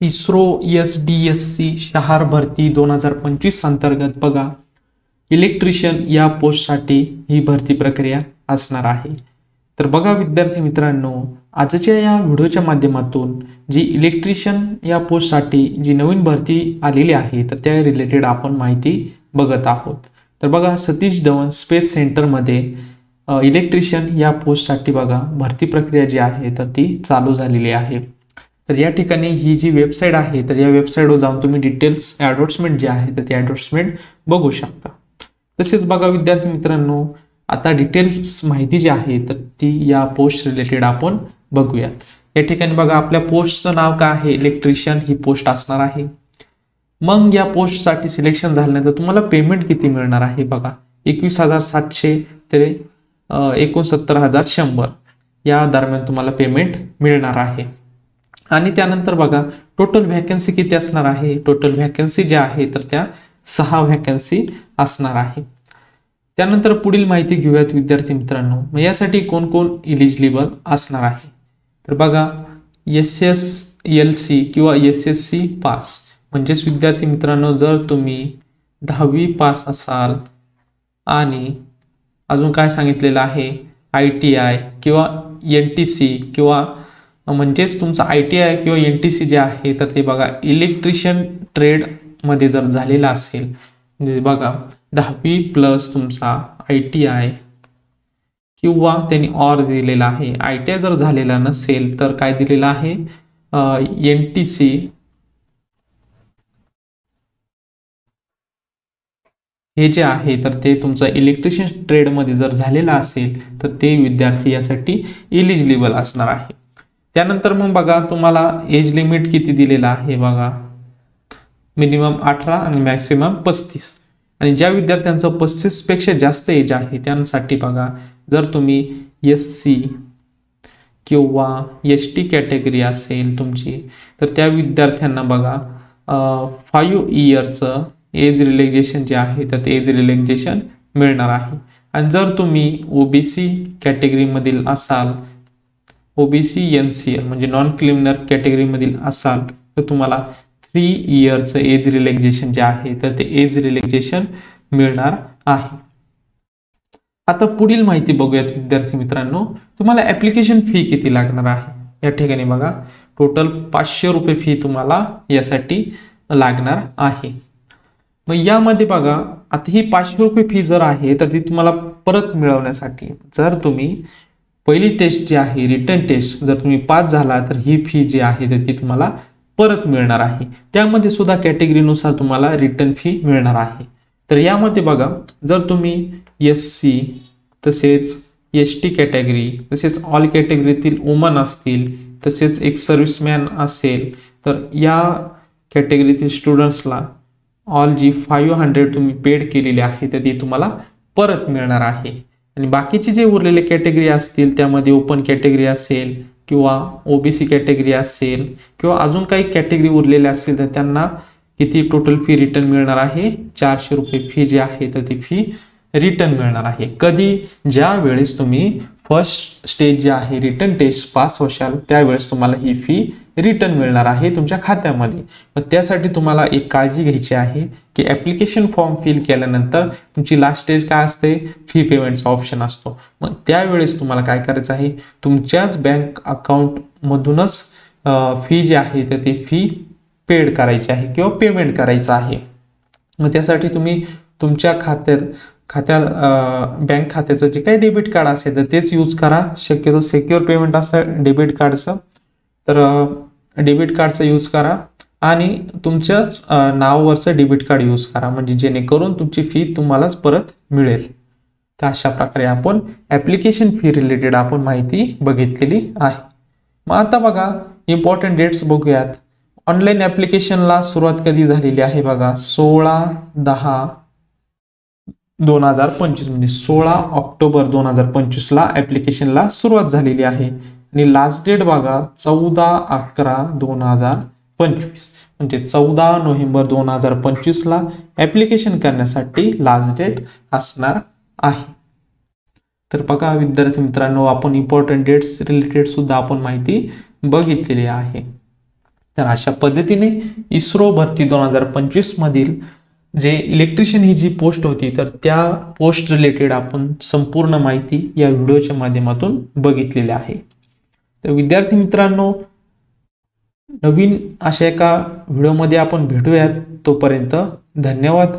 ISRO SDSC शहार भरती 2025 अंतर्गत बघा इलेक्ट्रिशियन या पोस्टसाठी ही भरती प्रक्रिया असणार आहे। तर बघा विद्यार्थी मित्रांनो, आजच्या या व्हिडिओच्या माध्यमातून जी इलेक्ट्रिशियन या पोस्टसाठी जी नवीन भरती आलेली आहे तर त्या रिलेटेड आपण माहिती बघत आहोत। तर बघा सतीश धवन स्पेस सेंटरमध्ये इलेक्ट्रिशियन या पोस्टसाठी बघा भरती प्रक्रिया जी आहे तर ती चालू झालेली आहे। तर या ठिकाणी ही जी वेबसाईट आहे तर या वेबसाईटवर जाऊन तुम्ही डिटेल्स ॲडव्हर्टाइजमेंट जे आहे तर ती ॲडव्हर्टाइजमेंट बघू शकता। तसेच बघा विद्यार्थी मित्रांनो, आता डिटेल्स माहिती जी आहे तर ती या पोस्ट रिलेटेड आपण बघूयात। या ठिकाणी बघा आपल्या पोस्टचं नाव काय आहे, इलेक्ट्रिशियन ही पोस्ट असणार आहे। मग या पोस्टसाठी सिलेक्शन झाल्यानंतर तुम्हाला पेमेंट किती मिळणार आहे बघा, 21,700 ते 69,100 या दरम्यान तुम्हाला पेमेंट मिळणार आहे। आणि त्यानंतर बघा टोटल व्हॅकन्सी किती असणार आहे, टोटल व्हॅकन्सी ज्या आहे तर त्या 6 व्हॅकन्सी असणार आहे। त्यानंतर पुढील माहिती घेऊयात विद्यार्थी मित्रांनो, मग यासाठी कोण कोण इलिजिबल असणार आहे। तर बघा SSLC किंवा SSC पास म्हणजेच विद्यार्थी मित्रांनो जर तुम्ही 10वी पास असाल आणि अजून काय सांगितलेलं आहे ITI किंवा NTC किंवा म्हणजेच तुमचा ITI किंवा NTC जे आहे तर ते बघा इलेक्ट्रिशियन ट्रेड मध्ये जर झालेला असेल म्हणजे बघा 10वी प्लस तुमचा ITI किंवा त्यांनी ऑर दिलेला आहे, ITI जर झालेला नसेल तर काय दिलेलं आहे NTC हे जे आहे तर ते तुमचं इलेक्ट्रिशियन ट्रेड मध्ये जर झालेला असेल तर ते विद्यार्थी यासाठी इलिजिबल असणार आहे। त्यानंतर मग बघा तुम्हाला एज लिमिट किती दिलेला आहे बघा, मिनिमम 18 आणि मॅक्सिमम 35। आणि ज्या विद्यार्थ्यांचं 35 पेक्षा जास्त एज आहे त्यांसाठी बघा जर तुम्ही SC किंवा ST कॅटेगरी असेल तुमची तर त्या विद्यार्थ्यांना बघा 5 इयरचं एज रिलॅक्सेशन जे आहे तर ते एज रिलॅक्सेशन मिळणार आहे। आणि जर तुम्ही OBC कॅटेगरी मधील असाल, OBC NCL म्हणजे नॉन क्रिमिनल कॅटेगरी मधील असाल तर तुम्हाला 3 इयरचं एज रिलॅक्सेशन जे आहे तर ते एज रिलॅक्सेशन मिळणार आहे। आता पुढील माहिती बघूयात विद्यार्थी मित्रांनो, तुम्हाला ऍप्लिकेशन फी किती लागणार आहे। या ठिकाणी बघा टोटल 500 रुपये फी तुम्हाला यासाठी लागणार आहे। मग यामध्ये बघा आता ही 500 रुपये फी जर आहे तर ती तुम्हाला परत मिळवण्यासाठी जर तुम्ही पहिली टेस्ट जी आहे रिटन टेस्ट जर तुम्ही पास झाला तर ही फी जी आहे तर ती तुम्हाला परत मिळणार आहे। त्यामध्ये सुद्धा कॅटेगरीनुसार तुम्हाला रिटर्न फी मिळणार आहे। तर यामध्ये बघा जर तुम्ही SC तसेच ST कॅटेगरी तसेच ऑल कॅटेगरीतील वुमन असतील तसेच एक सर्व्हिसमॅन असेल तर या कॅटेगरीतील स्टुडंट्सला ऑल जी 500 तुम्ही पेड केलेली आहे तर ती तुम्हाला परत मिळणार आहे। आणि बाकीचे जे उरलेले कॅटेगरी असतील त्यामध्ये ओपन कॅटेगरी असेल किंवा OBC कॅटेगरी असेल किंवा अजून काही कॅटेगरी उरलेले असतील तर त्यांना किती टोटल फी रिटर्न मिळणार आहे, 400 रुपये फी जी आहे तर ती फी रिटर्न मिळणार आहे। कधी ज्या वेळेस तुम्ही फर्स्ट स्टेज जे आहे रिटर्न टेस्ट पास होशाल त्यावेळेस तुम्हाला ही फी रिटर्न मिळणार आहे तुमच्या खात्यामध्ये। मग त्यासाठी तुम्हाला एक काळजी घ्यायची आहे की ऍप्लिकेशन फॉर्म फिल केल्यानंतर तुमची लास्ट स्टेज काय असते, फी पेमेंटचा ऑप्शन असतो। मग त्यावेळेस तुम्हाला काय करायचं आहे, तुमच्याच बँक अकाउंट मधूनच फी जी आहे तर ती फी पेड करायची आहे किंवा पेमेंट करायचं आहे। मग त्यासाठी तुम्ही तुमच्या बँक खात्याचं जे काही डेबिट कार्ड असेल तर तेच यूज करा, शक्यतो सिक्युअर पेमेंट असतं डेबिट कार्डचं तर डेबिट कार्डचं यूज करा आणि तुमच्याच नावावरचं डेबिट कार्ड यूज करा म्हणजे जेणेकरून तुमची फी तुम्हालाच परत मिळेल। तर अशा प्रकारे आपण ऍप्लिकेशन फी रिलेटेड आपण माहिती बघितलेली आहे। मग आता बघा इम्पॉर्टंट डेट्स बघूयात। ऑनलाईन ऍप्लिकेशनला सुरुवात कधी झालेली आहे बघा 16/10/2025 म्हणजे 16 ऑक्टोबर 2025 ला ऍप्लिकेशनला सुरुवात झालेली आहे। आणि लास्ट डेट बघा 14/11/2025 म्हणजे 14 नोव्हेंबर 2025 ला ऍप्लिकेशन करण्यासाठी लास्ट डेट असणार आहे। तर बघा विद्यार्थी मित्रांनो, आपण इम्पॉर्टंट डेट्स रिलेटेड सुद्धा आपण माहिती बघितलेली आहे। तर अशा पद्धतीने इस्रो भरती 2025 मधील जे इलेक्ट्रिशियन ही जी पोस्ट होती तर त्या पोस्ट रिलेटेड आपण संपूर्ण माहिती या व्हिडिओच्या माध्यमातून बघितलेली आहे. तर विद्यार्थी मित्रांनो, नवीन अशा एका व्हिडिओमध्ये आपण भेटूयात. तोपर्यंत धन्यवाद.